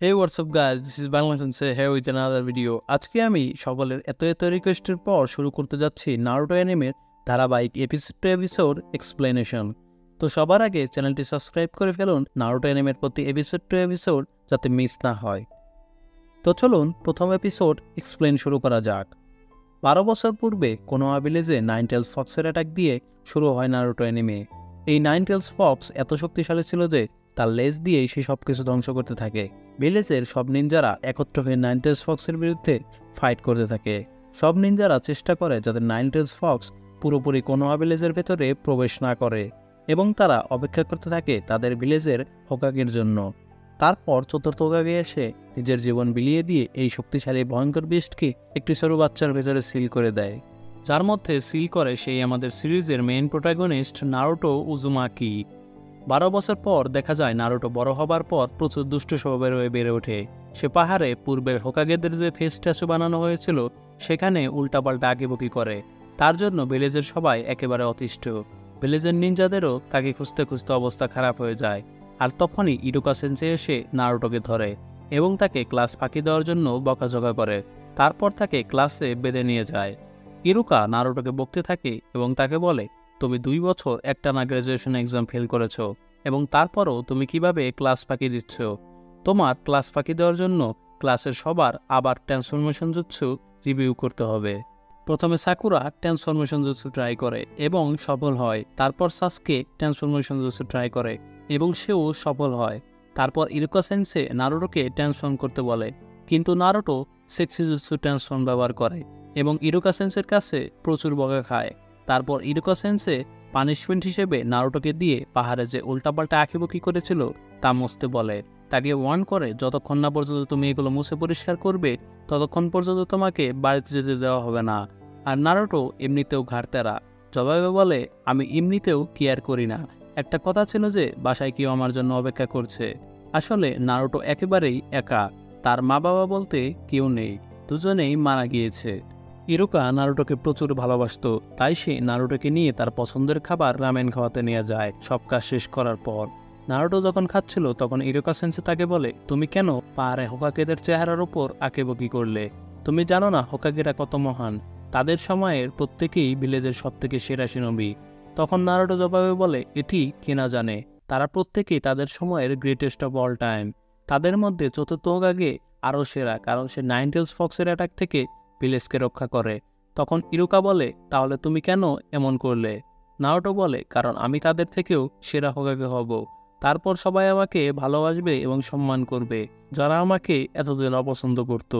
Hey, what's up guys? This is Bangla Sensei here with another video. আজকে আমি সকলের এত রিকোয়েস্টের পর শুরু করতে যাচ্ছি নারুটো অ্যানিমের ধারাবাহিক এপিসোড টু এপিসোড এক্সপ্লেনেশন। তো সবার আগে চ্যানেলটি সাবস্ক্রাইব করে ফেলুন নারুটো অ্যানিমের প্রতি এপিসোড টু এপিসোড যাতে মিস না হয়। তো চলুন প্রথম এপিসোড এক্সপ্লেন শুরু করা যাক। 12 বছর পূর্বে কোনোয়া ভিলেজে নাইনটেলস ফক্সের অ্যাটাক দিয়ে শুরু হয় নারুটো অ্যানিমে। এই নাইনটেলস ফক্স এত শক্তিশালী ছিল যে তার লেজ দিয়েই সে সবকিছু ধ্বংস করতে থাকে। ভিলেজের সব নিনজারা একত্র হয়ে নাইনটেলস ফক্সের বিরুদ্ধে ফাইট করতে থাকে। সব নিনজারা চেষ্টা করে যাতে নাইনটেলস ফক্স পুরোপুরি কোনোয়া ভিলেজের ভেতরে প্রবেশ না করে এবং তারা অপেক্ষা করতে থাকে তাদের ভিলেজের হোকাগের জন্য। তারপর চতুর্থ হোকাগে এসে নিজের জীবন বিলিয়ে দিয়ে এই শক্তিশালী ভয়ঙ্কর বিস্টকে একটি ছোট বাচ্চার ভেতরে সিল করে দেয়, যার মধ্যে সিল করে সেই আমাদের সিরিজের মেইন প্রোটাগনিস্ট নারুটো উজুমাকি। 12 বছর পর দেখা যায় নারুটো বড় হবার পর প্রচুর দুষ্ট স্বভাবের হয়ে বেড়ে ওঠে। সে পাহাড়ে পূর্বের হোকাগেদের যে ফেস স্ট্যাচু বানানো হয়েছিল সেখানে উল্টাপাল্টা আঁকিবুকি করে। তার জন্য ভিলেজের সবাই একেবারে অতিষ্ঠ। ভিলেজের নিনজাদেরও তাকে খুঁজতে খুঁজতে অবস্থা খারাপ হয়ে যায়। আর তখনই ইরুকা সেন্সেই এসে নারুটোকে ধরে এবং তাকে ক্লাস ফাঁকি দেওয়ার জন্য বকাঝকা করে। তারপর তাকে ক্লাসে বেঁধে নিয়ে যায়। ইরুকা নারুটোকে বকতে থাকে এবং তাকে বলে, তুমি 2 বছর একটানা গ্র্যাজুয়েশন এক্সাম ফেল করেছ এবং তারপরও তুমি কিভাবে ক্লাস ফাঁকি দিচ্ছ? তোমার ক্লাস ফাঁকি দেওয়ার জন্য ক্লাসের সবার আবার ট্রান্সফরমেশন জুৎসু রিভিউ করতে হবে। প্রথমে সাকুরা ট্রান্সফরমেশন জুৎসু ট্রাই করে এবং সফল হয়। তারপর সাসকে ট্রান্সফরমেশন জুৎসু ট্রাই করে এবং সেও সফল হয়। তারপর ইরুকা সেন্সে নারুটোকে ট্রান্সফর্ম করতে বলে, কিন্তু নারুটো সেক্সি জুৎসু ট্রান্সফর্ম ব্যবহার করে এবং ইরুকা সেন্সের কাছে প্রচুর বকা খায়। তারপর ইরুকা সেন্সে পানিশমেন্ট হিসেবে নারুটোকে দিয়ে পাহাড়ে যে উল্টাপাল্টা আঁকিবুকি করেছিল তা মুছতে বলে। তাকে ওয়ার্ন করে, যতক্ষণ না পর্যন্ত তুমি এগুলো মুছে পরিষ্কার করবে ততক্ষণ পর্যন্ত তোমাকে বাড়িতে যেতে দেওয়া হবে না। আর নারুটো এমনিতেও ঘাড়তেরা, জবাবে বলে, আমি এমনিতেও কেয়ার করি না। একটা কথা ছিল যে বাসায় কেউ আমার জন্য অপেক্ষা করছে। আসলে নারুটো একেবারেই একা, তার মা বাবা বলতে কেউ নেই, দুজনেই মারা গিয়েছে। ইরুকা নারুটোকে প্রচুর ভালোবাসতো, তাই সে নারুটোকে নিয়ে তার পছন্দের খাবার রামেন খাওয়াতে নিয়ে যায়। সব কাজ শেষ করার পর নারুটো যখন খাচ্ছিল তখন ইরুকা সেন্সে তাকে বলে, তুমি কেন পাহাড়ে হোকাগেদের চেহারার উপর আঁকেবুকি করলে? তুমি জানো না হোকাগেরা কত মহান? তাদের সময়ের প্রত্যেকেই ভিলেজের সবথেকে সেরা শিনবি। তখন নারুটো জবাবে বলে, এটি কে না জানে, তারা প্রত্যেকেই তাদের সময়ের গ্রেটেস্ট অফ অল টাইম। তাদের মধ্যে চতুর্থ হোকাগে আরও সেরা, কারণ সে নাইনটেলস ফক্সের অ্যাটাক থেকে ভিলেজকে রক্ষা করে। তখন ইরুকা বলে, তাহলে তুমি কেন এমন করলে? নারুটো বলে, কারণ আমি তাদের থেকেও সেরা হোকাগে হব। তারপর সবাই আমাকে ভালোবাসবে এবং সম্মান করবে, যারা আমাকে এতদিন অপছন্দ করত।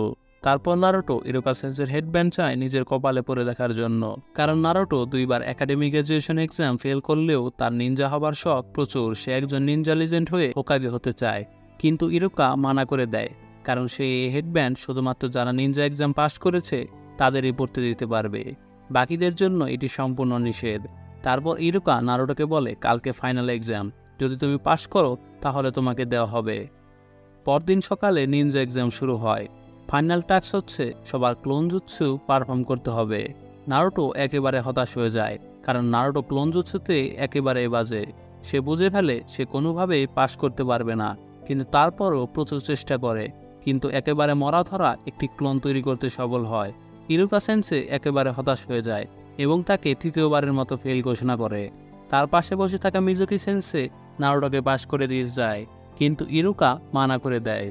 তারপর নারুটো ইরুকা সেন্সের হেডব্যান্ড চায় নিজের কপালে পরে দেখার জন্য, কারণ নারুটো 2 বার একাডেমিক গ্র্যাজুয়েশন এক্সাম ফেল করলেও তার নিনজা হবার শখ প্রচুর। সে একজন নিনজা লিজেন্ড হয়ে হোকাগে হতে চায়, কিন্তু ইরুকা মানা করে দেয়, কারণ সে এই হেডব্যান্ড শুধুমাত্র যারা নিনজা এক্সাম পাশ করেছে তাদেরই পড়তে দিতে পারবে, বাকিদের জন্য এটি সম্পূর্ণ নিষেধ। তারপর ইরুকা নারুটোকে বলে, কালকে ফাইনাল এক্সাম, যদি তুমি পাশ করো তাহলে তোমাকে দেওয়া হবে। পরদিন সকালে নিনজা এক্সাম শুরু হয়। ফাইনাল টাস্ক হচ্ছে সবার ক্লোন জুৎসু পারফর্ম করতে হবে। নারুটো একেবারে হতাশ হয়ে যায়, কারণ নারুটো ক্লোন জুৎসুতে একেবারে বাজে। সে বুঝে ফেলে সে কোনোভাবেই পাশ করতে পারবে না, কিন্তু তারপরও প্রচুর চেষ্টা করে, কিন্তু একেবারে মরা ধরা একটি ক্লোন তৈরি করতে সফল হয়। ইরুকা সেন্সে একেবারে হতাশ হয়ে যায় এবং তাকে তৃতীয়বারের মতো ফেল ঘোষণা করে। তার পাশে বসে থাকা মিজুকি সেন্সে নারুটোকে পাশ করে দিয়ে যায়, কিন্তু ইরুকা মানা করে দেয়।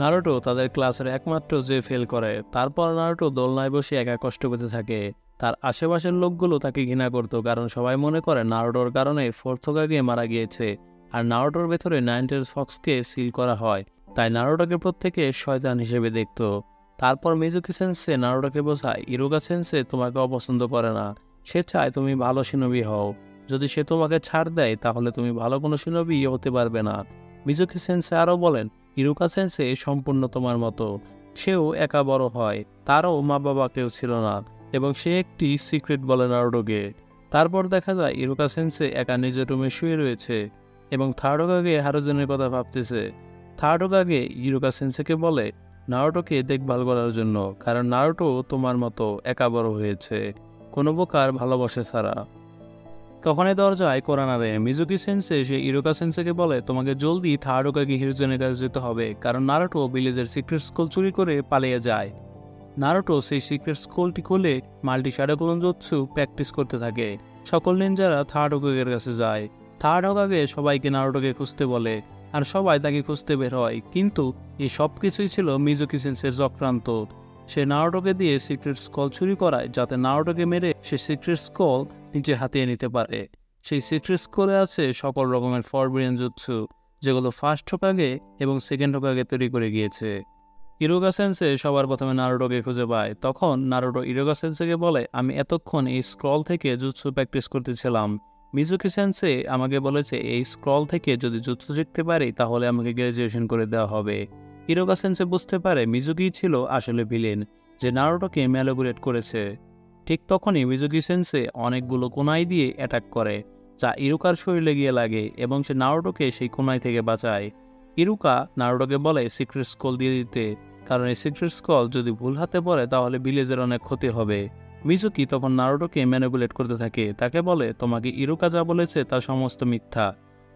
নারুটো তাদের ক্লাসের একমাত্র যে ফেল করে। তারপর নারুটো দোলনায় বসে একা কষ্ট পেতে থাকে। তার আশেপাশের লোকগুলো তাকে ঘৃণা করত, কারণ সবাই মনে করে নারুটোর কারণে ফোর্থ হোকাগে মারা গিয়েছে, আর নারুটোর ভেতরে নাইনটেলস ফক্সকে সিল করা হয়, তাই নারুটোকে প্রত্যেকে শয়তান হিসেবে দেখত। তারপর মিজুকি সেন্সে নারুটোকে বোঝায়, ইরুকা সেন্সে তোমাকে অপছন্দ করে না, সে চায় তুমি ভালো শিনবি হও। যদি সে তোমাকে ছাড় দেয় তাহলে তুমি ভালো কোনো শিনবি হতে পারবে না। মিজুকি সেন্সে আরও বলেন, ইরুকা সেন্সে সম্পূর্ণ তোমার মতো, সেও একা বড় হয়, তারও মা বাবা কেউ ছিল না এবং সে একটি সিক্রেট বলে নারুটোকে। তারপর দেখা যায় ইরুকা সেন্সে একা নিজের রুমে শুয়ে রয়েছে এবং থার্ড হোকাগে হারুজুনের কথা ভাবতেছে। থার্ড হোকাগে ইরুকা সেন্সেকে বলে নারুটোকে দেখভাল করার জন্য, কারণ নারুটো তোমার মতো একা বড় হয়েছে, কোনো প্রকার ভালোবাসা ছাড়া। তখনই দরজায় কড়া নাড়ে। মিজুকি সেন্সে সে ইরোকা সেন্সেকে বলে তোমাকে জলদি থার্ড হোকাগে হিরোজেনের কাছে যেতে হবে, কারণ নারুটো ভিলেজের সিক্রেট স্কুল চুরি করে পালিয়ে যায়। নারুটো সেই সিক্রেট স্কুলটি খুলে multi shadow clone jutsu practice করতে থাকে। সকল নিনজারা থার্ড হোকাগের কাছে যায়। থার্ড হোকাগে সবাইকে নারুটোকে খুঁজতে বলে, আর সবাই তাকে খুঁজতে বের হয়। কিন্তু এই সব কিছুই ছিল মিজুকি সেন্সের চক্রান্ত। সে নারুটোকে দিয়ে সিক্রেট স্কুল চুরি করায়, যাতে নারুটোকে মেরে সে সিক্রেট স্কুল নিচে হাতিয়ে নিতে পারে। সেই সিক্রেট স্কুলে আছে সকল রকমের ফরবিডেন জুৎসু, যেগুলো ফার্স্ট হোকাগে এবং সেকেন্ড হোকাগে তৈরি করে গিয়েছে। ইরোকা সেন্সে সবার প্রথমে নারুটোকে খুঁজে পায়। তখন নারুটো ইরোকা সেন্সেকে বলে, আমি এতক্ষণ এই স্ক্রল থেকে জুৎসু প্র্যাকটিস করতেছিলাম। মিজুকি সেন্সে আমাকে বলেছে এই স্ক্রল থেকে যদি জুৎসু শিখতে পারি তাহলে আমাকে গ্র্যাজুয়েশন করে দেওয়া হবে। ইরোকা সেন্সে বুঝতে পারে মিজুকি ছিল আসলে ভিলেন, যে নারুটোকে ম্যানিপুলেট করেছে। ঠিক তখনই মিজুকি সেন্সে অনেকগুলো কোনাই দিয়ে অ্যাটাক করে, যা ইরুকার শরীরে গিয়ে লাগে এবং সে নারুটোকে সেই কোনাই থেকে বাঁচায়। ইরুকা নারুটোকে বলে সিক্রেট স্কুল দিয়ে দিতে, কারণ এই সিক্রেট স্কুল যদি ভুল হাতে পড়ে তাহলে ভিলেজের অনেক ক্ষতি হবে। মিজুকি তখন নারুটোকে ম্যানিপুলেট করতে থাকে। তাকে বলে তোমাকে ইরুকা যা বলেছে তা সমস্ত মিথ্যা,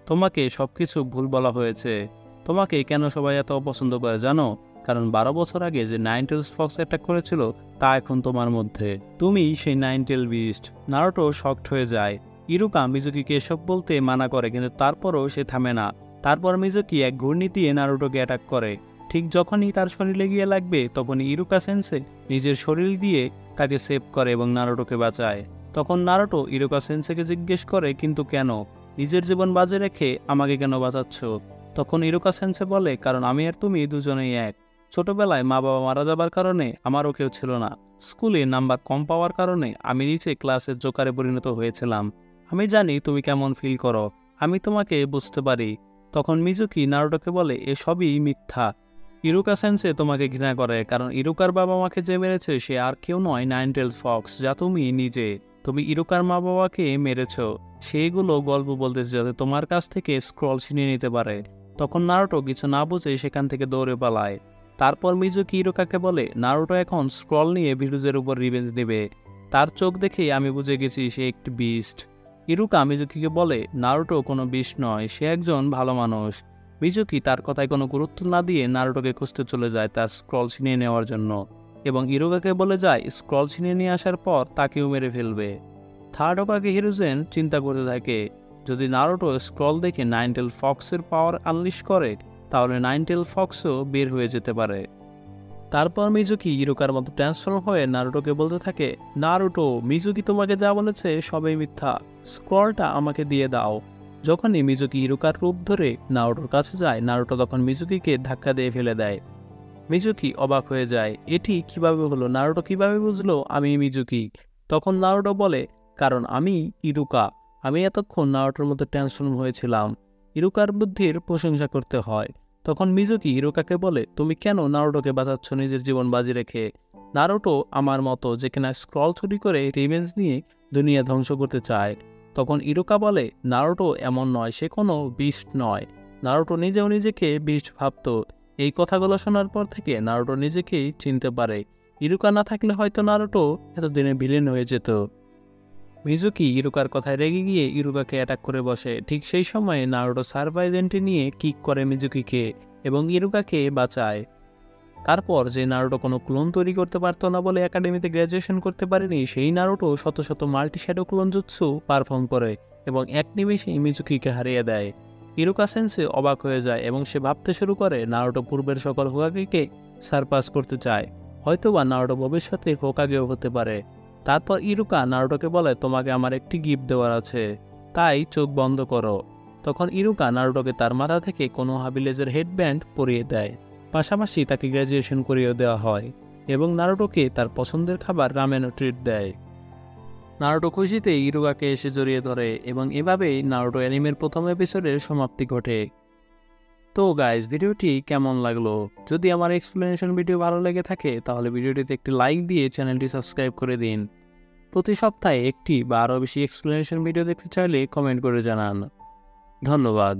তোমাকে সবকিছু ভুল বলা হয়েছে। তোমাকে কেন সবাই এত অপছন্দ করে জানো? কারণ 12 বছর আগে যে নাইনটেলস ফক্স অ্যাটাক করেছিল তা এখন তোমার মধ্যে, তুমি সেই নাইনটেল বিস্ট। নারুটো শকড হয়ে যায়। ইরুকা মিজুকিকে এসব বলতে মানা করে, কিন্তু তারপরও সে থামে না। তারপর মিজুকি এক ঘূর্ণি দিয়ে নারুটোকে অ্যাটাক করে। ঠিক যখনই তার শরীরে গিয়ে লাগবে তখনই ইরুকা সেন্সে নিজের শরীর দিয়ে তাকে সেভ করে এবং নারুটোকে বাঁচায়। তখন নারুটো ইরুকা সেন্সেকে জিজ্ঞেস করে, কিন্তু কেন? নিজের জীবন বাজে রেখে আমাকে কেন বাঁচাচ্ছ? তখন ইরুকা সেন্সে বলে, কারণ আমি আর তুমি দুজনেই এক। ছোটবেলায় মা বাবা মারা যাবার কারণে আমারও কেউ ছিল না। স্কুলে নাম্বার কম পাওয়ার কারণে আমি নিচে ক্লাসের জোকারে পরিণত হয়েছিলাম। আমি জানি তুমি কেমন ফিল করো, আমি তোমাকে বুঝতে পারি। তখন মিজুকি নারুটোকে বলে, এসবই মিথ্যা। ইরুকা সেন্সে তোমাকে ঘৃণা করে, কারণ ইরুকার বাবা মাকে যে মেরেছে সে আর কেউ নয় নাইনটেল ফক্স, যা তুমি নিজে। তুমি ইরুকার মা বাবাকে মেরেছ, সেইগুলো গল্প বলতেছে যাতে তোমার কাছ থেকে স্ক্রল ছিনিয়ে নিতে পারে। তখন নারুটো কিছু না বুঝে সেখান থেকে দৌড়ে পালায়। তারপর মিজুকি ইরুকাকে বলে, নারুটো এখন স্ক্রল নিয়ে ভিলুজের উপর রিভেঞ্জ নেবে। তার চোখ দেখেই আমি বুঝে গেছি সে একটি বিস্ট। ইরুকা মিজুকিকে বলে, নারুটো কোনো বিস্ট নয়, সে একজন ভালো মানুষ। মিজুকি তার কথায় কোনো গুরুত্ব না দিয়ে নারুটোকে খুঁজতে চলে যায় তার স্ক্রল ছিনিয়ে নেওয়ার জন্য, এবং ইরুকাকে বলে যায় স্ক্রল ছিনিয়ে নিয়ে আসার পর তাকেও মেরে ফেলবে। থার্ড হোকাগে হিরোজেন চিন্তা করতে থাকে, যদি নারুটো স্ক্রল দেখে নাইনটেল ফক্সের পাওয়ার আনলিশ করে তাহলে নাইনটেল ফক্সও বের হয়ে যেতে পারে। তারপর মিজুকি ইরুকার মতো ট্রান্সফর্ম হয়ে নারুটোকে বলতে থাকে, নারুটো, মিজুকি তোমাকে যা বলেছে সবই মিথ্যা, স্ক্রলটা আমাকে দিয়ে দাও। যখনই মিজুকি ইরুকার রূপ ধরে নারুটোর কাছে যায়, নারুটো তখন মিজুকিকে ধাক্কা দিয়ে ফেলে দেয়। মিজুকি অবাক হয়ে যায়, এটি কিভাবে হলো? নারুটো কিভাবে বুঝলো আমি মিজুকি? তখন নারুটো বলে, কারণ আমি ইরুকা, আমি এতক্ষণ নারুটোর মতো ট্রান্সফর্ম হয়েছিলাম। ইরুকার বুদ্ধির প্রশংসা করতে হয়। তখন মিজুকি ইরুকাকে বলে, তুমি কেন নারুটোকে বাঁচাচ্ছ নিজের জীবন বাজি রেখে? নারুটো আমার মতো, যে কিনা স্ক্রল চুরি করে রিভেঞ্জ নিয়ে দুনিয়া ধ্বংস করতে চায়। তখন ইরুকা বলে, নারুটো এমন নয়, সে কোনো বিস্ট নয়। নারুটো নিজেও নিজেকে বিস্ট ভাবত। এই কথাগুলো শোনার পর থেকে নারুটো নিজেকেই চিনতে পারে। ইরুকা না থাকলে হয়তো নারুটো এতদিনে ভিলেন হয়ে যেত। মিজুকি ইরুকার কথায় রেগে গিয়ে ইরুকাকে অ্যাটাক করে বসে। ঠিক সেই সময়ে নারুটো সারপ্রাইজ এন্ট্রি নিয়ে কিক করে মিজুকিকে এবং ইরুকাকে বাঁচায়। তারপর যে নারুটো কোনো ক্লোন তৈরি করতে পারতো না বলে একাডেমিতে গ্র্যাজুয়েশন করতে পারেনি, সেই নারুটো শত শত multi shadow clone jutsu perform করে এবং এক নিমেষেই মিজুকিকে হারিয়ে দেয়। ইরুকা সেন্সে অবাক হয়ে যায় এবং সে ভাবতে শুরু করে নারুটো পূর্বের সকল হোকাগেকে সারপাস করতে চায়, হয়তোবা নারুটো ভবিষ্যতে হোকাগেও হতে পারে। তারপর ইরুকা নারুটোকে বলে, তোমাকে আমার একটি গিফট দেওয়ার আছে, তাই চোখ বন্ধ করো। তখন ইরুকা নারুটোকে তার মাথা থেকে কোনো ভিলেজের হেডব্যান্ড পরিয়ে দেয়। পাশাপাশি তাকে গ্র্যাজুয়েশন করিয়েও দেওয়া হয় এবং নারুটোকে তার পছন্দের খাবার রামেনও ট্রিট দেয়। নারুটো খুশিতে ইরুকাকে এসে জড়িয়ে ধরে এবং এভাবেই নারুটো অ্যানিমের প্রথম এপিসোডের সমাপ্তি ঘটে। তো গাইজ, ভিডিওটি কেমন লাগলো? যদি আমার এক্সপ্লেনেশন ভিডিও ভালো লেগে থাকে তাহলে ভিডিওটিতে একটি লাইক দিয়ে চ্যানেলটি সাবস্ক্রাইব করে দিন। প্রতি সপ্তাহে একটি বা আরও বেশি এক্সপ্লেনেশন ভিডিও দেখতে চাইলে কমেন্ট করে জানান। ধন্যবাদ।